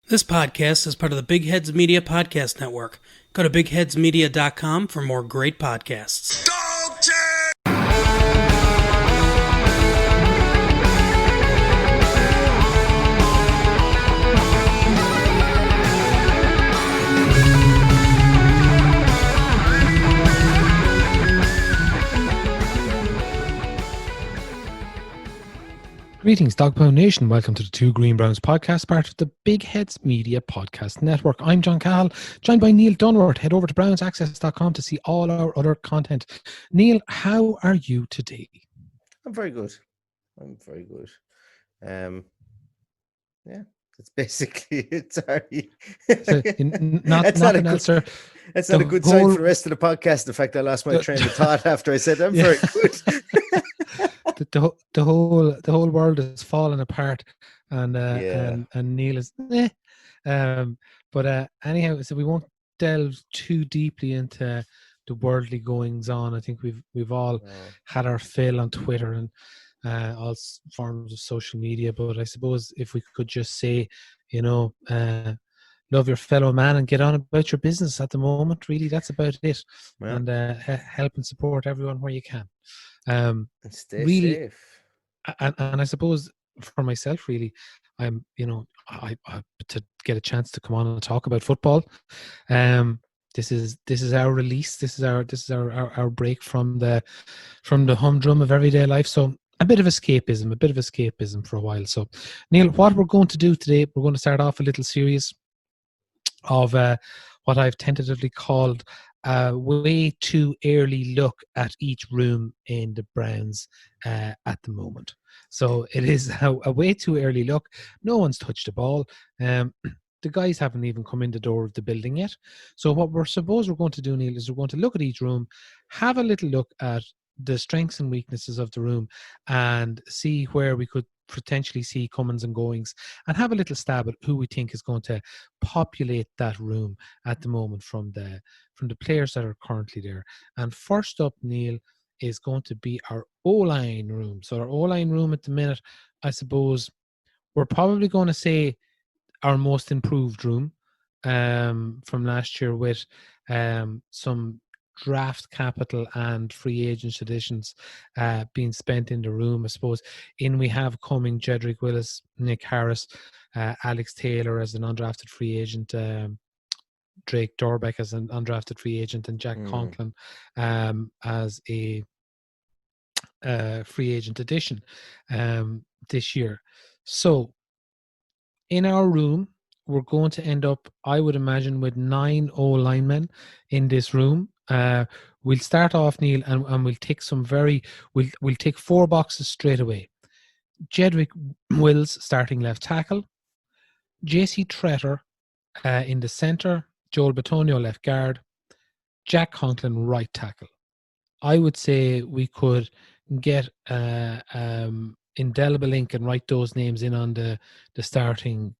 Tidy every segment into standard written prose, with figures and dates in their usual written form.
This podcast is part of the Big Heads Media Podcast Network. Go to bigheadsmedia.com for more great podcasts. Greetings, Dogpound Nation. Welcome to the Two Green Browns podcast, part of the Big Heads Media Podcast Network. I'm John Cahill, joined by Neil Dunworth. Head over to brownsaccess.com to see all our other content. Neil, how are you today? I'm very good. Yeah, that's basically it. Sorry. So, That's not a good sign for the rest of the podcast. In fact, I lost my train of thought after I said I'm very good. the whole world is falling apart, and Neil is anyhow, so we won't delve too deeply into the worldly goings on. I think we've all had our fill on Twitter and all forms of social media, but I suppose if we could just say, love your fellow man and get on about your business at the moment, really, that's about it. And help and support everyone where you can. And stay really safe. And I suppose for myself, really, I'm I to get a chance to come on and talk about football. This is our release. This is our break from the humdrum of everyday life. So a bit of escapism for a while. So Neil, what we're going to do today, we're going to start off a little series of what I've tentatively called a way too early look at each room in the Browns at the moment. So it is a way too early look. No one's touched the ball. The guys haven't even come in the door of the building yet. So what we're going to do, Neil, is we're going to look at each room, have a little look at the strengths and weaknesses of the room, and see where we could potentially see comings and goings, and have a little stab at who we think is going to populate that room at the moment from the players that are currently there. And first up, Neil, is going to be our OLine room. So our OLine room at the minute, I suppose we're probably going to say our most improved room from last year, with some draft capital and free agent additions being spent in the room. I suppose we have coming Jedrick Willis, Nick Harris, Alex Taylor as an undrafted free agent, Drake Dorbeck as an undrafted free agent, and Jack Conklin as a free agent addition this year. So in our room, we're going to end up, I would imagine, with 9 O-linemen in this room. We'll start off, Neil, and we'll tick we'll tick 4 boxes straight away. Jedrick Wills starting left tackle, JC Tretter in the centre, Joel Bitonio left guard, Jack Conklin right tackle. I would say we could get indelible ink and write those names in on the starting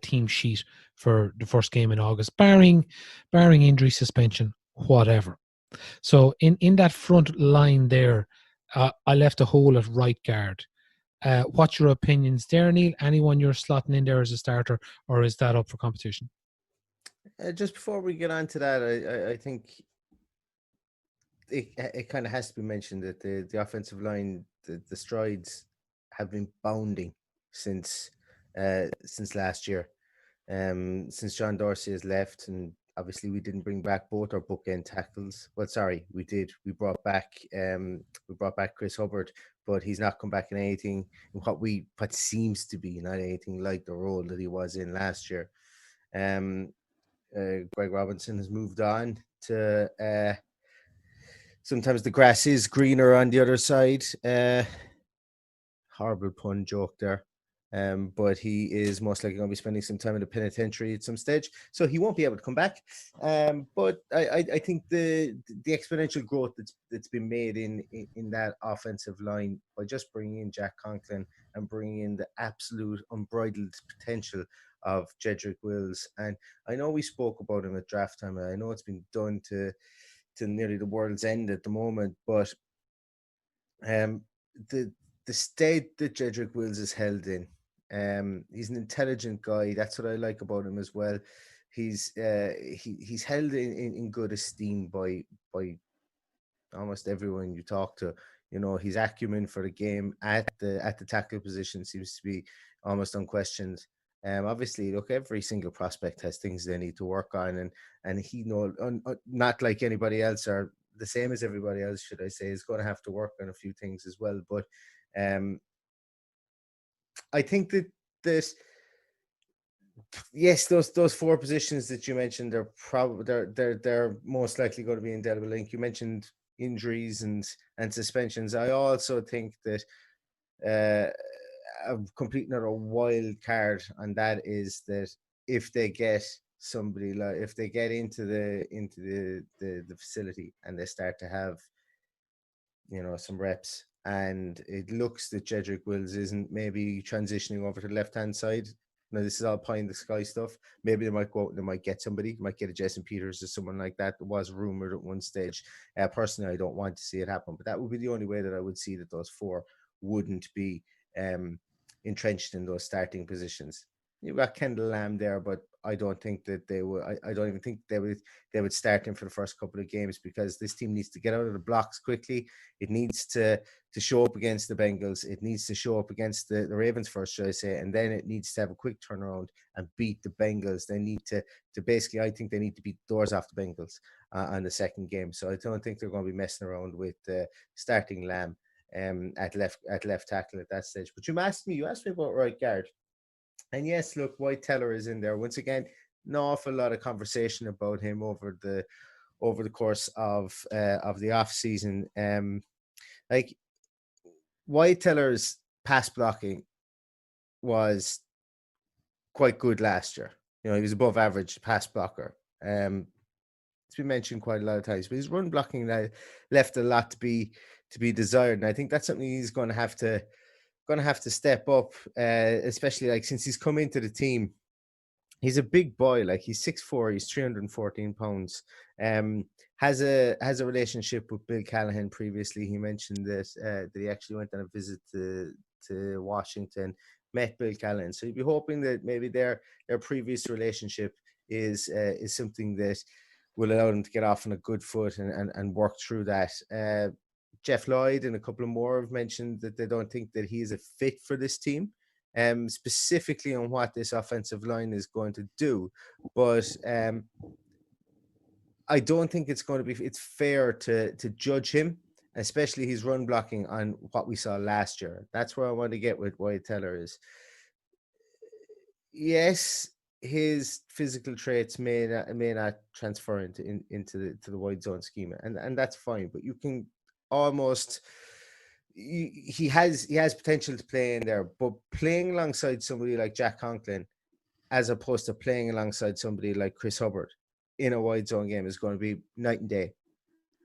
team sheet for the first game in August, barring injury, suspension, whatever. So in that front line there, I left a hole at right guard. What's your opinions there, Neil? Anyone you're slotting in there as a starter, or is that up for competition? Just before we get on to that, I think it kind of has to be mentioned that the offensive line, the strides have been bounding since last year, since John Dorsey has left, and obviously we didn't bring back both our bookend tackles. Well, sorry, we did. We brought back Chris Hubbard, but he's not come back in anything in what seems to be not anything like the role that he was in last year. Greg Robinson has moved on to. Sometimes the grass is greener on the other side. Horrible pun joke there. But he is most likely going to be spending some time in the penitentiary at some stage, so he won't be able to come back. But I think the exponential growth that's been made in that offensive line by just bringing in Jack Conklin and bringing in the absolute unbridled potential of Jedrick Wills. And I know we spoke about him at draft time, and I know it's been done to nearly the world's end at the moment, but the state that Jedrick Wills is held in He's an intelligent guy. That's what I like about him as well. He's he's held in good esteem by almost everyone you talk to. You know, his acumen for the game at the tackle position seems to be almost unquestioned. Obviously, look, every single prospect has things they need to work on, and he not like anybody else, or the same as everybody else, should I say, is going to have to work on a few things as well. But I think that yes, those four positions that you mentioned are probably they're most likely going to be indelible link. You mentioned injuries and suspensions. I also think that a complete another wild card on that is that if they get somebody like if they get into the facility and they start to have some reps, and it looks that Jedrick Wills isn't maybe transitioning over to the left hand side. Now, this is all pie in the sky stuff. Maybe they might go out and they might get somebody, might get a Jason Peters or someone like that. There was rumored at one stage. Personally, I don't want to see it happen, but that would be the only way that I would see that those four wouldn't be entrenched in those starting positions. You've got Kendall Lamb there, but I don't think that they would. I don't even think they would start him for the first couple of games, because this team needs to get out of the blocks quickly. It needs to show up against the Bengals. It needs to show up against the Ravens first, should I say, and then it needs to have a quick turnaround and beat the Bengals. They need to basically, I think they need to beat the doors off the Bengals on the second game. So I don't think they're going to be messing around with starting Lamb at left tackle at that stage. But you asked me about right guard. And yes, look, White Teller is in there once again. An awful lot of conversation about him over the course of the off season. Like, White Teller's pass blocking was quite good last year. You know, he was above average pass blocker. It's been mentioned quite a lot of times, but his run blocking now left a lot to be desired, and I think that's something he's going to have to step up, especially like since he's come into the team. He's a big boy, like he's 6'4", he's 314 pounds. Has a relationship with Bill Callahan previously. He mentioned that he actually went on a visit to Washington, met Bill Callahan. So you'd be hoping that maybe their previous relationship is something that will allow them to get off on a good foot and work through that. Jeff Lloyd and a couple of more have mentioned that they don't think that he is a fit for this team, specifically on what this offensive line is going to do. But I don't think it's fair to judge him, especially his run blocking, on what we saw last year. That's where I want to get with Wyatt Teller is, yes, his physical traits may not transfer into the wide zone schema, and that's fine. But you can almost he has potential to play in there, but playing alongside somebody like Jack Conklin, as opposed to playing alongside somebody like Chris Hubbard in a wide zone game, is going to be night and day.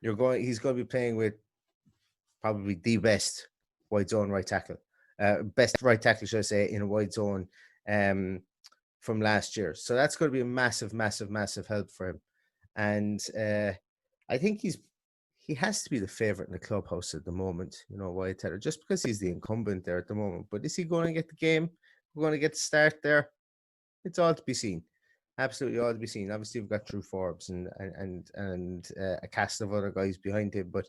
He's going to be playing with probably the best wide zone right tackle, best right tackle, should I say, in a wide zone from last year. So that's going to be a massive, massive, massive help for him. And I think he has to be the favorite in the clubhouse at the moment, Wyatt Teller, just because he's the incumbent there at the moment. But is he going to get the game? We're going to get the start there? It's all to be seen. Absolutely all to be seen. Obviously, we've got Drew Forbes and a cast of other guys behind him, but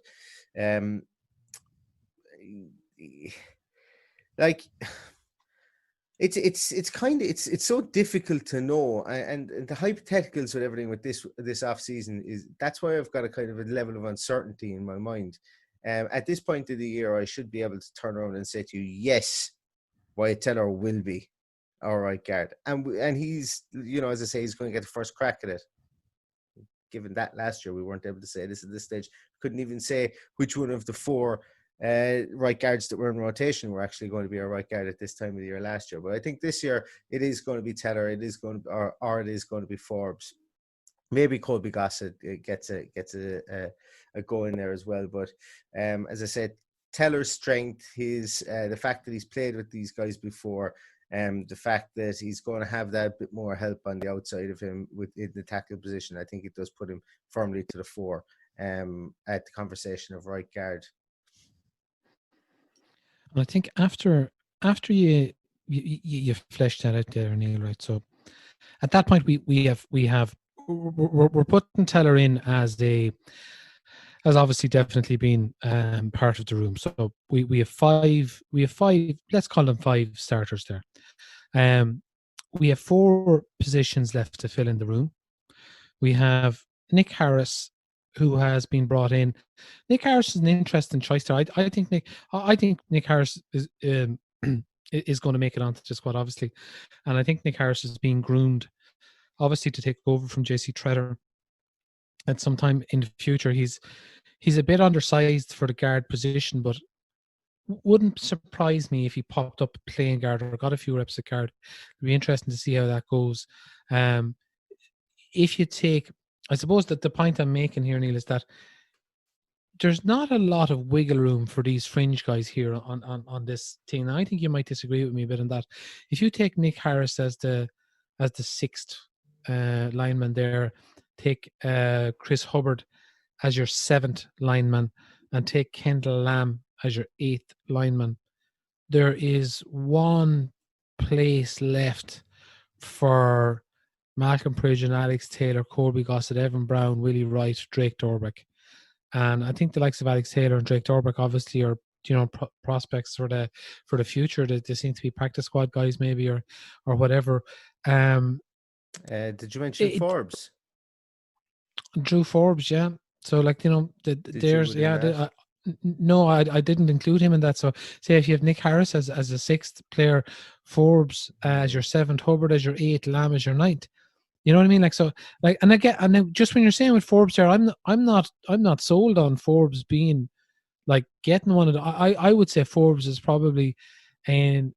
like, it's so difficult to know, and the hypotheticals with everything with this off season that's why I've got a kind of a level of uncertainty in my mind. At this point of the year, I should be able to turn around and say to you, yes, Wyatt Teller will be our right guard, and he's, as I say, he's going to get the first crack at it. Given that last year we weren't able to say this at this stage, couldn't even say which one of the four right guards that were in rotation were actually going to be our right guard at this time of the year last year. But I think this year it is going to be Teller, it is going to, or it is going to be Forbes. Maybe Colby Gossett gets a go in there as well. But as I said, Teller's strength, the fact that he's played with these guys before, the fact that he's going to have that bit more help on the outside of him in the tackle position, I think it does put him firmly to the fore at the conversation of right guard. And I think after you you fleshed that out there, Neil, right? So at that point, we're putting Teller in as obviously definitely being part of the room. So we have five, let's call them five starters there. We have four positions left to fill in the room. We have Nick Harris, who has been brought in. Nick Harris is an interesting choice there. I think Nick Harris is going to make it onto the squad, obviously, and I think Nick Harris is being groomed, obviously, to take over from JC Treader at some time in the future. He's a bit undersized for the guard position, but wouldn't surprise me if he popped up playing guard or got a few reps at guard. It'd be interesting to see how that goes. If you take, I suppose that the point I'm making here, Neil, is that there's not a lot of wiggle room for these fringe guys here on this team. And I think you might disagree with me a bit on that. If you take Nick Harris as the sixth lineman there, take Chris Hubbard as your seventh lineman, and take Kendall Lamb as your eighth lineman, there is one place left for Malcolm Pridge and Alex Taylor, Colby Gossett, Evan Brown, Willie Wright, Drake Dorbeck. And I think the likes of Alex Taylor and Drake Dorbeck obviously are, prospects for the future. They seem to be practice squad guys maybe or whatever. Did you mention Forbes? Drew Forbes, yeah. So there's no, I didn't include him in that. So say if you have Nick Harris as a sixth player, Forbes as your seventh, Hubbard as your eighth, Lamb as your ninth. You know what I mean? And then just when you're saying with Forbes there, I'm not sold on Forbes being like getting one of the. I would say Forbes is probably, and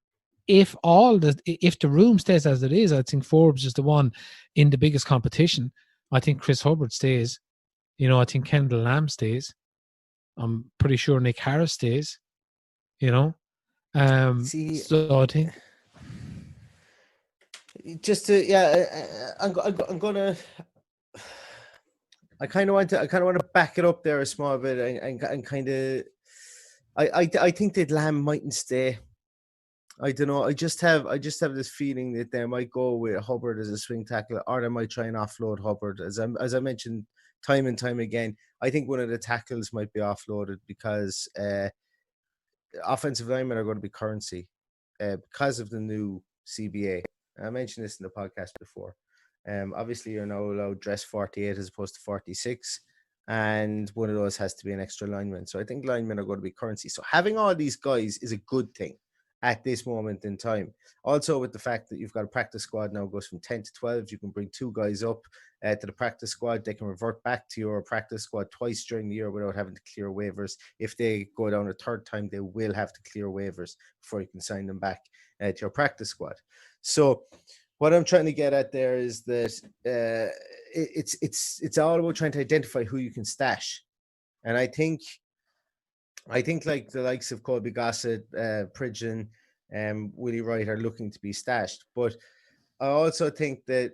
if the room stays as it is, I think Forbes is the one in the biggest competition. I think Chris Hubbard stays. I think Kendall Lamb stays. I'm pretty sure Nick Harris stays. So I think just to I'm gonna. I kind of want to back it up there a small bit and kind of. I think that Lamb mightn't stay. I don't know. I just have this feeling that they might go with Hubbard as a swing tackle, or they might try and offload Hubbard. As I mentioned time and time again, I think one of the tackles might be offloaded because offensive linemen are going to be currency because of the new CBA. I mentioned this in the podcast before. Obviously, you're now allowed dress 48 as opposed to 46, and one of those has to be an extra lineman. So I think linemen are going to be currency. So having all these guys is a good thing at this moment in time. Also, with the fact that you've got a practice squad now goes from 10 to 12, you can bring two guys up to the practice squad. They can revert back to your practice squad twice during the year without having to clear waivers. If they go down a third time, they will have to clear waivers before you can sign them back to your practice squad. So what I'm trying to get at there is that it's all about trying to identify who you can stash. And I think like the likes of Colby Gossett, Pridgeon, Willie Wright are looking to be stashed. But I also think that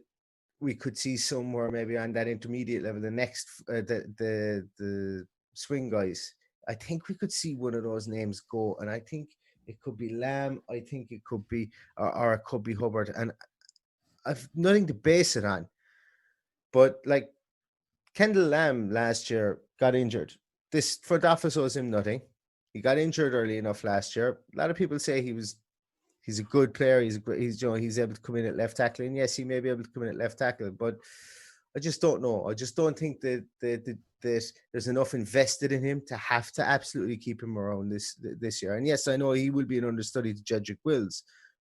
we could see somewhere maybe on that intermediate level, the next the swing guys. I think we could see one of those names go, and I think it could be Lamb. I think it could be or it could be Hubbard, and I've nothing to base it on. But like Kendall Lamb last year got injured. This front office owes him nothing. He got injured early enough last year. A lot of people say he's a good player. He's able to come in at left tackle, and yes, he may be able to come in at left tackle, but I just don't know. I just don't think that there's enough invested in him to have to absolutely keep him around this year. And yes, I know he will be an understudy to Jedrick Wills,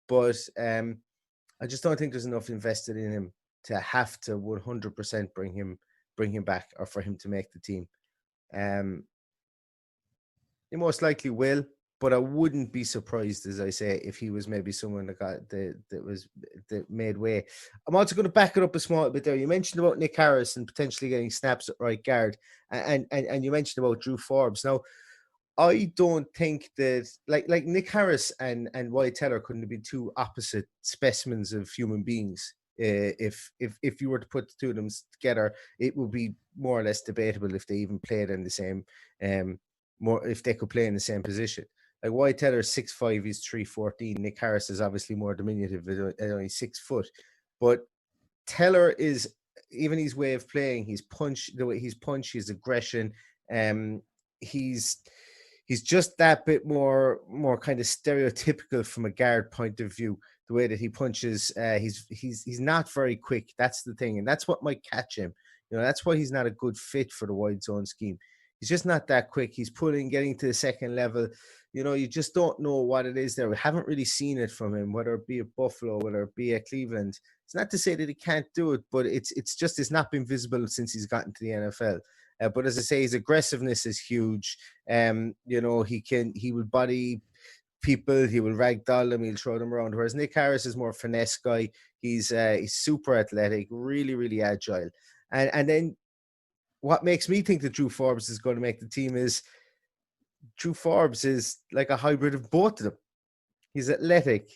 but I just don't think there's enough invested in him to have to 100% bring him back or for him to make the team. He most likely will, but I wouldn't be surprised, as I say, if he was maybe someone that made way. I'm also going to back it up a small bit there. You mentioned about Nick Harris and potentially getting snaps at right guard, and you mentioned about Drew Forbes. Now, I don't think that like Nick Harris and Wyatt Teller couldn't have been two opposite specimens of human beings. If you were to put the two of them together, it would be more or less debatable if they even played in the same if they could play in the same position. Like Wyatt Teller's 6'5", he's 314. Nick Harris is obviously more diminutive at only 6 foot. But Teller is, even his way of playing, his punch, the way he's punch, his aggression, he's just that bit more kind of stereotypical from a guard point of view. The way that he punches, he's not very quick. That's the thing, and that's what might catch him. That's why he's not a good fit for the wide zone scheme. He's just not that quick. He's getting to the second level. You just don't know what it is there. We haven't really seen it from him, whether it be at Buffalo, whether it be at Cleveland. It's not to say that he can't do it, but it's not been visible since he's gotten to the NFL. But as I say, his aggressiveness is huge. He will body people, he will ragdoll them, he'll throw them around. Whereas Nick Harris is more finesse guy. He's super athletic, really, really agile. And then what makes me think that Drew Forbes is going to make the team is Drew Forbes is like a hybrid of both of them. He's athletic.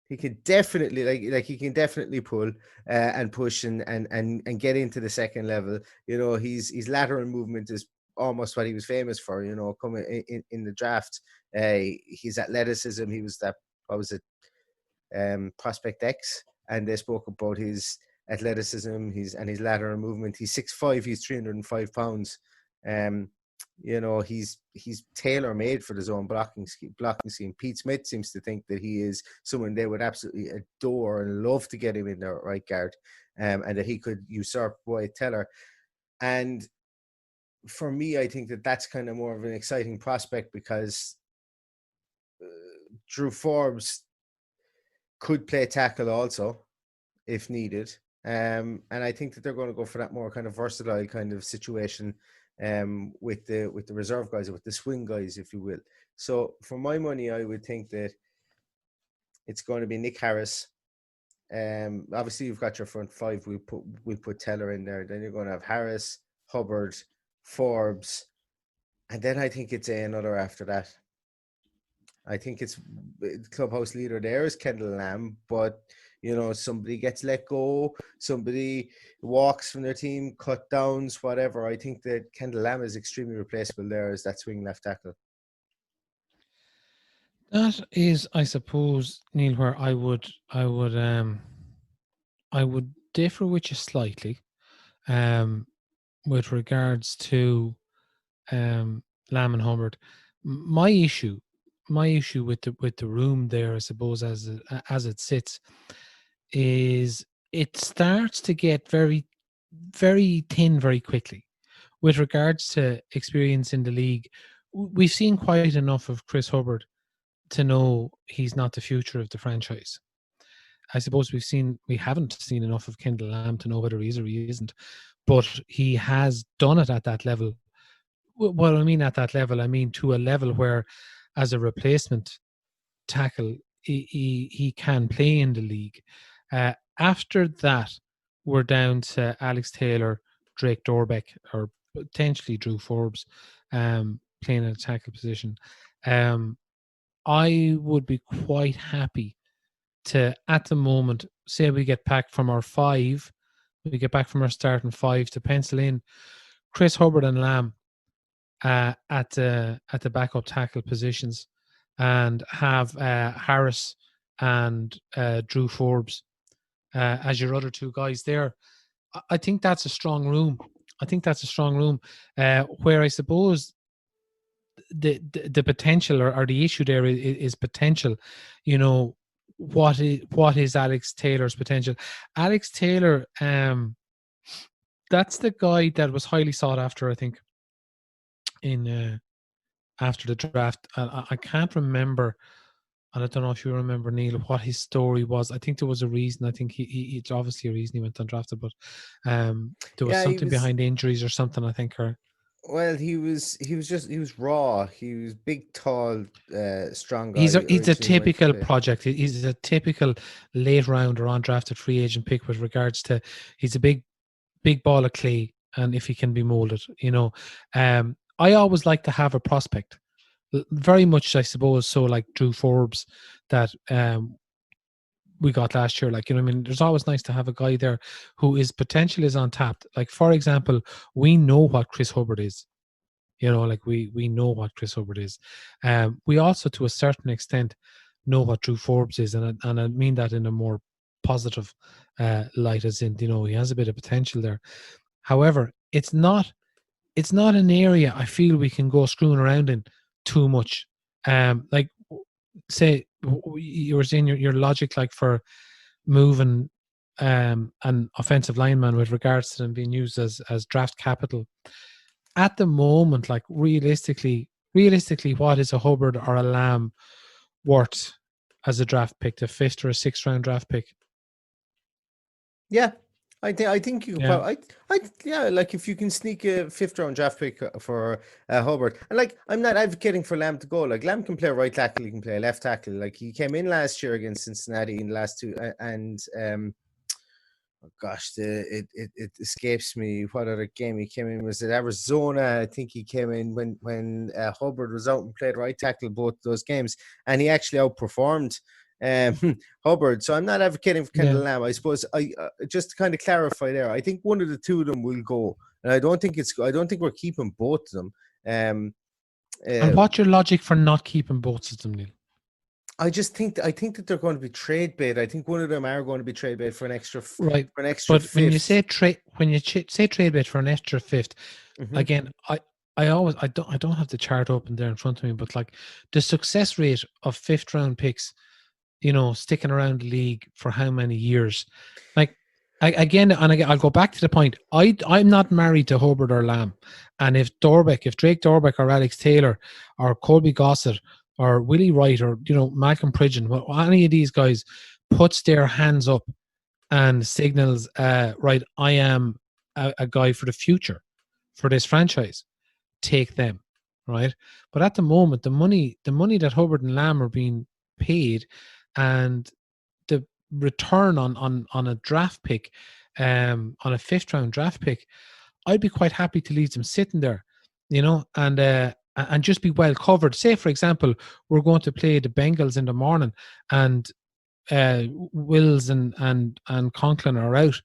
He can definitely he can definitely pull and push and get into the second level. His lateral movement is almost what he was famous for. Coming in the draft, his athleticism. He was that, what was it, Prospect X, and they spoke about his athleticism, his lateral movement. He's 6'5", he's 305 pounds. He's tailor-made for the zone blocking scheme. Pete Smith seems to think that he is someone they would absolutely adore and love to get him in there at right guard, and that he could usurp Wyatt Teller. And for me, I think that that's kind of more of an exciting prospect, because Drew Forbes could play tackle also if needed. And I think that they're going to go for that more kind of versatile kind of situation with the reserve guys, or with the swing guys, if you will. So for my money, I would think that it's going to be Nick Harris. Obviously, you've got your front five. We'll put Teller in there. Then you're going to have Harris, Hubbard, Forbes, and then I think it's another after that. I think it's the clubhouse leader there is Kendall Lamb, but somebody gets let go, somebody walks from their team, cut downs, whatever. I think that Kendall Lamb is extremely replaceable there as that swing left tackle. That is, I suppose, Neil, where I would differ with you slightly, with regards to Lamb and Hubbard. My issue with the room there, I suppose, as it sits, is it starts to get very, very thin very quickly. With regards to experience in the league, we've seen quite enough of Chris Hubbard to know he's not the future of the franchise. I suppose we haven't seen enough of Kendall Lamb to know whether he is or he isn't, but he has done it at that level. What I mean at that level, I mean to a level where, as a replacement tackle, he can play in the league. After that, we're down to Alex Taylor, Drake Dorbeck, or potentially Drew Forbes, playing in a tackle position. I would be quite happy to, at the moment, say we get back from our starting five, to pencil in Chris Hubbard and Lamb at the backup tackle positions, and have Harris and Drew Forbes as your other two guys there. I think that's a strong room. Where I suppose the potential or the issue there is potential. What is Alex Taylor's potential? Alex Taylor, that's the guy that was highly sought after, I think, in after the draft. I can't remember, and I don't know if you remember, Neil, what his story was. I think there was a reason. I think it's obviously a reason he went undrafted, but there was something behind injuries or something, I think. Well, he was raw. He was big, tall, strong guy. He's a typical project. He's a typical late round or undrafted free agent pick with regards to, he's a big ball of clay, and if he can be molded, I always like to have a prospect, very much, I suppose, so like Drew Forbes that we got last year. There's always nice to have a guy there who is potential is untapped. Like, for example, we know what Chris Hubbard is. You know, like we know what Chris Hubbard is. We also, to a certain extent, know what Drew Forbes is, and I mean that in a more positive light, as in, you know, he has a bit of potential there. However, it's not an area I feel we can go screwing around in too much. Like, say you were saying your logic, like for moving an offensive lineman with regards to them being used as draft capital at the moment. Like, realistically, what is a Hubbard or a Lamb worth as a draft pick, a 5th or a 6th round draft pick? Yeah, I think you could Yeah. probably yeah, like if you can sneak a 5th round draft pick for Hubbard, and like I'm not advocating for Lamb to go. Like Lamb can play right tackle, he can play left tackle. Like he came in last year against Cincinnati in the last two, and oh gosh, it escapes me what other game he came in. Was it Arizona? I think he came in when Hubbard was out and played right tackle both those games, and he actually outperformed Hubbard. So I'm not advocating for Kendall Lamb. I suppose I just to kind of clarify there, I think one of the two of them will go, and I don't think we're keeping both of them. And what's your logic for not keeping both of them, Neil? I think that they're going to be trade bait. I think one of them are going to be trade bait for an extra right. For an extra but fifth. When you say trade bait for an extra 5th, again, I don't have the chart open there in front of me, but like the success rate of 5th round picks, you know, sticking around the league for how many years? Like, I'll go back to the point. I'm not married to Hubbard or Lamb, and if Drake Dorbeck or Alex Taylor or Colby Gossett or Willie Wright or, you know, Malcolm Pridgeon, well, any of these guys puts their hands up and signals, right, I am a guy for the future for this franchise, take them, right? But at the moment, the money that Hubbard and Lamb are being paid, and the return on a draft pick, on a 5th round draft pick, I'd be quite happy to leave them sitting there, you know, and just be well covered. Say, for example, we're going to play the Bengals in the morning, and Wills and Conklin are out.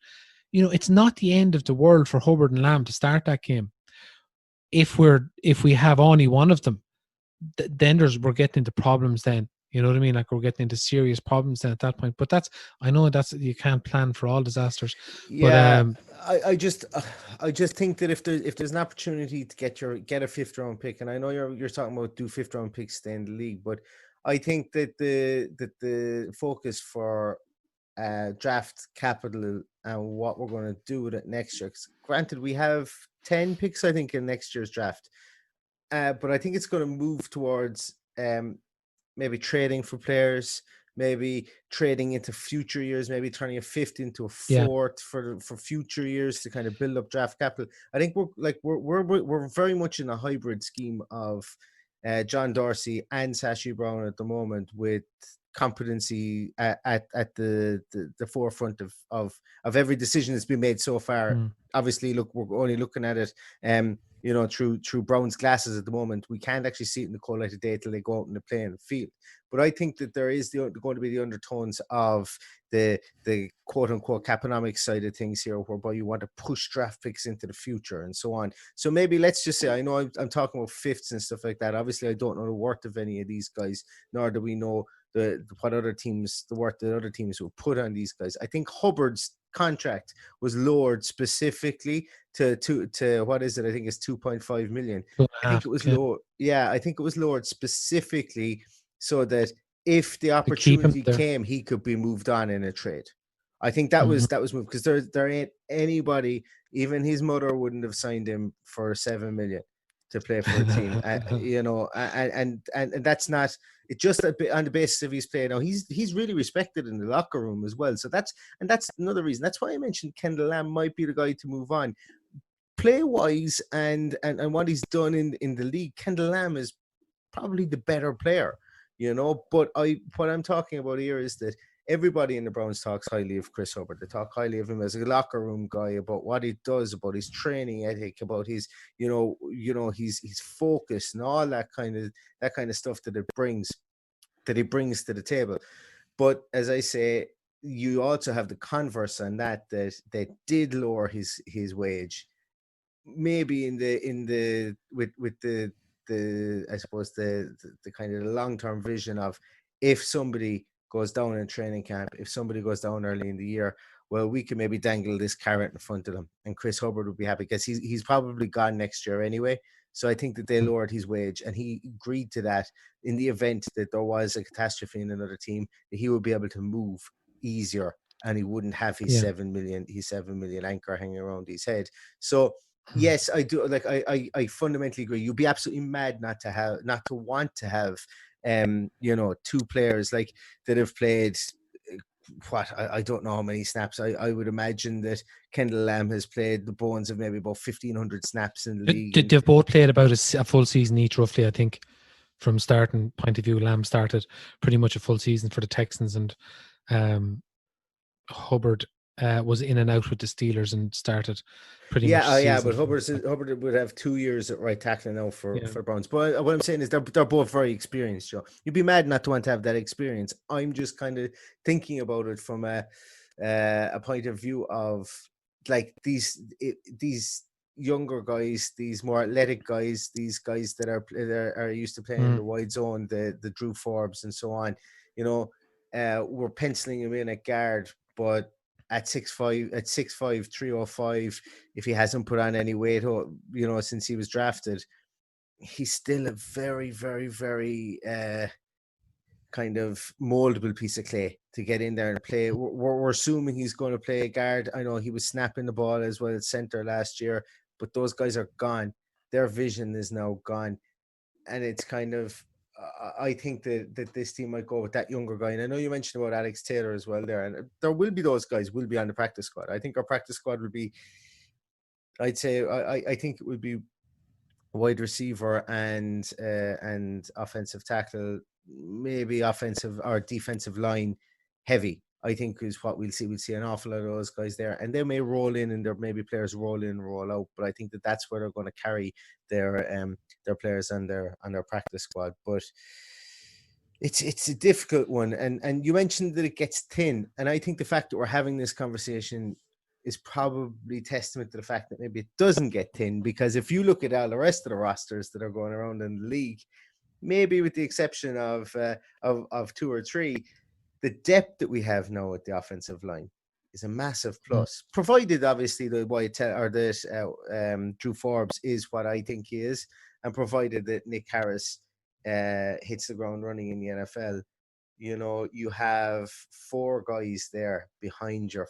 You know, it's not the end of the world for Hubbard and Lamb to start that game. If we have only one of them, then we're getting into problems then. You know what I mean? Like, we're getting into serious problems then at that point. But I know you can't plan for all disasters. Yeah, but I just think that if there's an opportunity to get a 5th round pick, and I know you're talking about do 5th round picks stay in the league, but I think that the focus for draft capital and what we're going to do with it next year. 'Cause granted, we have 10 picks, I think, in next year's draft, but I think it's going to move towards maybe trading for players, maybe trading into future years, maybe turning a 5th into a 4th for future years to kind of build up draft capital. I think we're very much in a hybrid scheme of John Dorsey and Sashi Brown at the moment, with competency at the forefront of every decision that's been made so far. Obviously, look, we're only looking at it you know, through Brown's glasses at the moment. We can't actually see it in the cold light of day till they go out and they play in the field. But I think that there is going to be the undertones of the quote unquote caponomics side of things here, whereby you want to push draft picks into the future and so on. So maybe let's just say, I know I'm talking about 5ths and stuff like that. Obviously, I don't know the worth of any of these guys, nor do we know the worth that other teams will put on these guys. I think Hubbard's contract was lowered specifically to what is it? I think it's 2.5 million. I think it was lower. Yeah, I think it was lowered specifically so that if the opportunity came, he could be moved on in a trade. I think that was moved, because there ain't anybody, even his mother wouldn't have signed him for 7 million to play for a team. You know, and that's not it, just on the basis of his play. Now he's really respected in the locker room as well. So that's another reason. That's why I mentioned Kendall Lamb might be the guy to move on. Play wise and what he's done in the league, Kendall Lamb is probably the better player, you know. But what I'm talking about here is that everybody in the Browns talks highly of Chris Hubbard. They talk highly of him as a locker room guy, about what he does, about his training ethic, about his, you know, his focus and all that kind of stuff that he brings to the table. But as I say, you also have the converse on that did lower his wage maybe in the with the I suppose the kind of the long-term vision of, if somebody goes down in training camp, if somebody goes down early in the year, well, we can maybe dangle this carrot in front of them, and Chris Hubbard would be happy because he's probably gone next year anyway. So I think that they lowered his wage, and he agreed to that in the event that there was a catastrophe in another team, that he would be able to move easier, and he wouldn't have his Yeah. 7 million anchor hanging around his head. So Hmm. yes, I do. Like I fundamentally agree. You'd be absolutely mad not to want to have, two players like that have played. I don't know how many snaps. I would imagine that Kendall Lamb has played the bones of maybe about 1,500 snaps in the league. And They've both played about a full season each, roughly, I think. From starting point of view, Lamb started pretty much a full season for the Texans, and Hubbard was in and out with the Steelers and started pretty much but season. Hubbard would have 2 years at right tackle now for Yeah. Browns. But what I'm saying is they're both very experienced, Joe. You'd be mad not to want to have that experience. I'm just kind of thinking about it from a point of view of like these younger guys, these more athletic guys, these guys that are used to playing in the wide zone, the Drew Forbes and so on. We're penciling him in at guard, but at 6'5", 305, if he hasn't put on any weight, since he was drafted, he's still a very, very, very kind of moldable piece of clay to get in there and play. We're assuming he's going to play a guard. I know he was snapping the ball as well at center last year, but those guys are gone. Their vision is now gone, and it's kind of. I think that this team might go with that younger guy. And I know you mentioned about Alex Taylor as well there. And there will be those guys will be on the practice squad. I think our practice squad will be, I'd say, I think it would be wide receiver and offensive tackle, maybe offensive or defensive line heavy. I think is what we'll see. We'll see an awful lot of those guys there, and they may roll in, and there may be players roll in, roll out. But I think that that's where they're going to carry their players on their practice squad. But it's a difficult one, and you mentioned that it gets thin, and I think the fact that we're having this conversation is probably testament to the fact that maybe it doesn't get thin, because if you look at all the rest of the rosters that are going around in the league, maybe with the exception of 2 or 3. The depth that we have now at the offensive line is a massive plus, provided obviously that Drew Forbes is what I think he is, and provided that Nick Harris hits the ground running in the NFL. You have 4 guys there behind your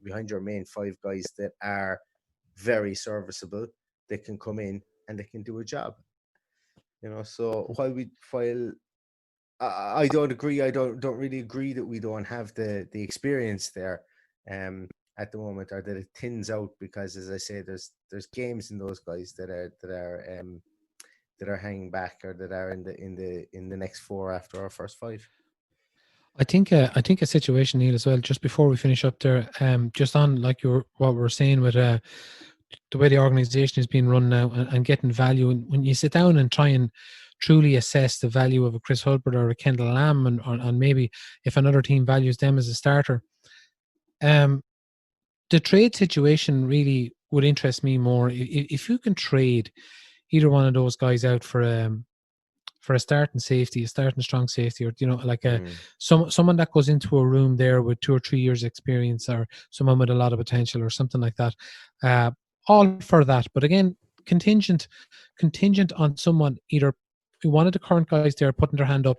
behind your main 5 guys that are very serviceable. They can come in and they can do a job. So while I don't agree. I don't really agree that we don't have the experience there at the moment, or that it thins out, because, as I say, there's games in those guys that are hanging back, or that are in the next 4 after our first 5. I think a situation, Neil, as well, just before we finish up there, just on like what we're saying with the way the organization is being run now, and getting value. And when you sit down and try and truly assess the value of a Chris Hubbard or a Kendall Lamb, and maybe if another team values them as a starter, the trade situation really would interest me more. If you can trade either one of those guys out for a starting safety, a starting strong safety, or like someone that goes into a room there with 2 or 3 years experience, or someone with a lot of potential, or something like that. All for that, but again, contingent on someone, either one of the current guys there putting their hand up,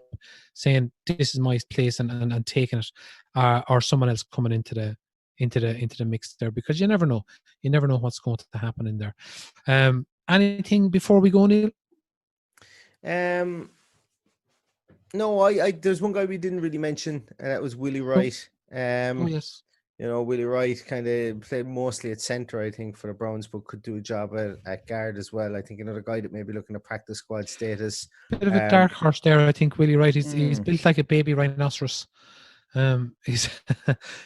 saying this is my place, and taking it, or someone else coming into the mix there, because you never know what's going to happen in there. Anything before we go, Neil? No, I there's one guy we didn't really mention, and that was Willie Wright. Oh yes. Willie Wright kind of played mostly at center, I think, for the Browns, but could do a job at guard as well. I think another guy that may be looking at practice squad status. Bit of a dark horse there, I think. Willie Wright. He's built like a baby rhinoceros. He's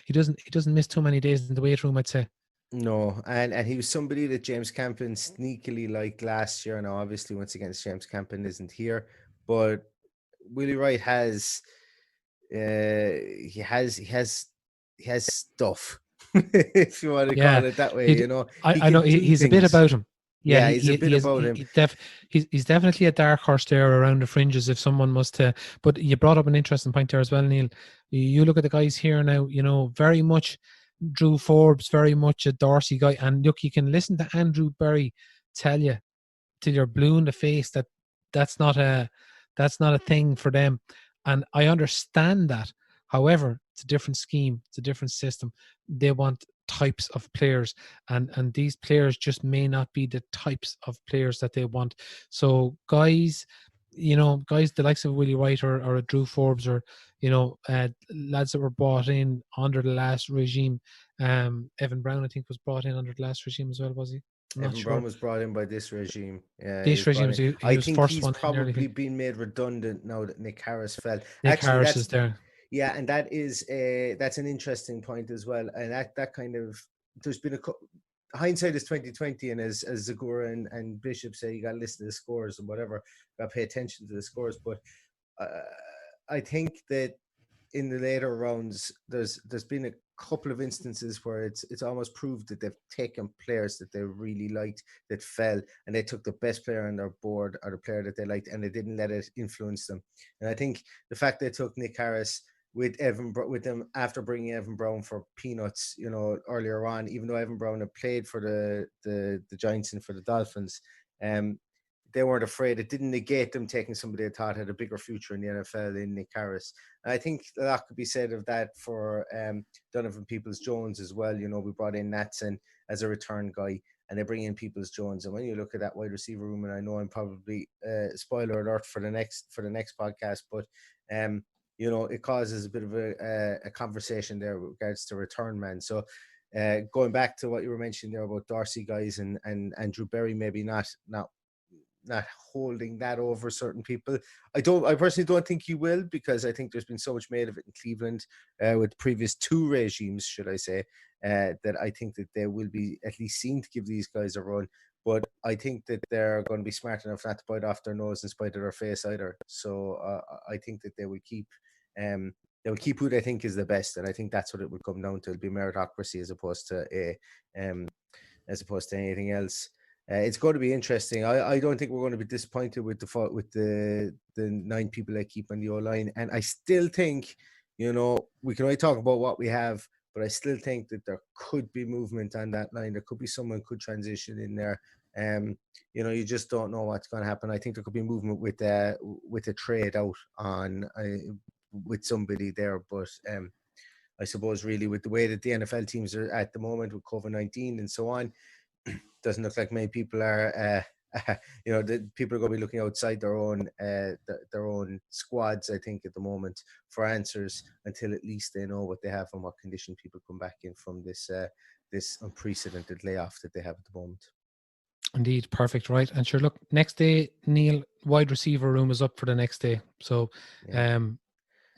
he doesn't miss too many days in the weight room, I'd say. No, and he was somebody that James Campen sneakily liked last year. Now, obviously, once again, James Campen isn't here, but Willie Wright has he has stuff. if you want to Yeah, call it that way. he. You know, he I know can do he's a bit things. about him. Yeah, Yeah, he's a bit about him. he's definitely a dark horse there around the fringes if someone was to. But you brought up an interesting point there as well, Neil. You look at the guys here now. You know, very much Drew Forbes, very much a Dorsey guy, and look, you can listen to Andrew Berry tell you till you're blue in the face that that's not a thing for them, and I understand that. However, it's a different scheme, it's a different system. They want types of players, and these players just may not be the types of players that they want. So guys, guys the likes of Willie Wright or a Drew Forbes, or lads that were brought in under the last regime. Evan Brown, I think, was brought in under the last regime as well, was he? I'm not Evan sure. Brown was brought in by this regime. Yeah, he This was brought regime, in. he I was think first he's one in nearly. probably been made redundant now that Nick Harris fell. Nick Actually, Harris is there. yeah, and that's an interesting point as well. And that kind of, there's been hindsight is 2020, and as Zagura and Bishop say, you got to listen to the scores and whatever, got to pay attention to the scores. But I think that in the later rounds, there's been a couple of instances where it's almost proved that they've taken players that they really liked that fell, and they took the best player on their board or the player that they liked, and they didn't let it influence them. And I think the fact they took Nick Harris with them after bringing Evan Brown for peanuts, earlier on, even though Evan Brown had played for the Giants and for the Dolphins, they weren't afraid. It didn't negate them taking somebody they thought had a bigger future in the NFL in Nick Harris. And I think a lot could be said of that for Donovan Peoples-Jones as well. We brought in Natson as a return guy, and they bring in Peoples-Jones. And when you look at that wide receiver room, and I know I'm probably spoiler alert for the next podcast, but it causes a bit of a conversation there with regards to return man. So going back to what you were mentioning there about Dorsey guys and Andrew Berry maybe not holding that over certain people. I personally don't think he will, because I think there's been so much made of it in Cleveland with previous two regimes, should I say, that I think that they will be at least seen to give these guys a run. But I think that they're going to be smart enough not to bite off their nose in spite of their face either. So I think that they will keep who they think is the best, and I think that's what it will come down to. It'll be meritocracy as opposed to anything else. It's going to be interesting. I don't think we're going to be disappointed with the 9 people that keep on the O-line, and I still think, we can only talk about what we have, but I still think that there could be movement on that line. There could be someone could transition in there. You just don't know what's going to happen. I think there could be movement with a trade out on with somebody there, but I suppose really with the way that the NFL teams are at the moment with COVID-19 and so on, doesn't look like many people are the people are going to be looking outside their own squads, I think, at the moment for answers, until at least they know what they have and what condition people come back in from this unprecedented layoff that they have at the moment. Indeed, perfect, right? And sure, look, next day, Neil, wide receiver room is up for the next day. So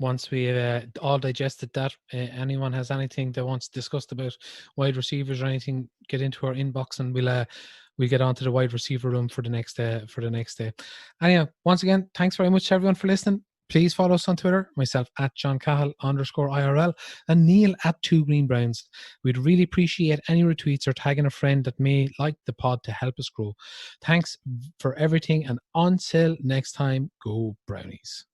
once we all digested that, anyone has anything they wants discussed about wide receivers or anything, get into our inbox, and we'll get onto the wide receiver room for the next day. Anyhow, once again, thanks very much to everyone for listening. Please follow us on Twitter, myself at John Cahill _IRL, and Neil at 2 Green Browns. We'd really appreciate any retweets or tagging a friend that may like the pod to help us grow. Thanks for everything, and until next time, go Brownies.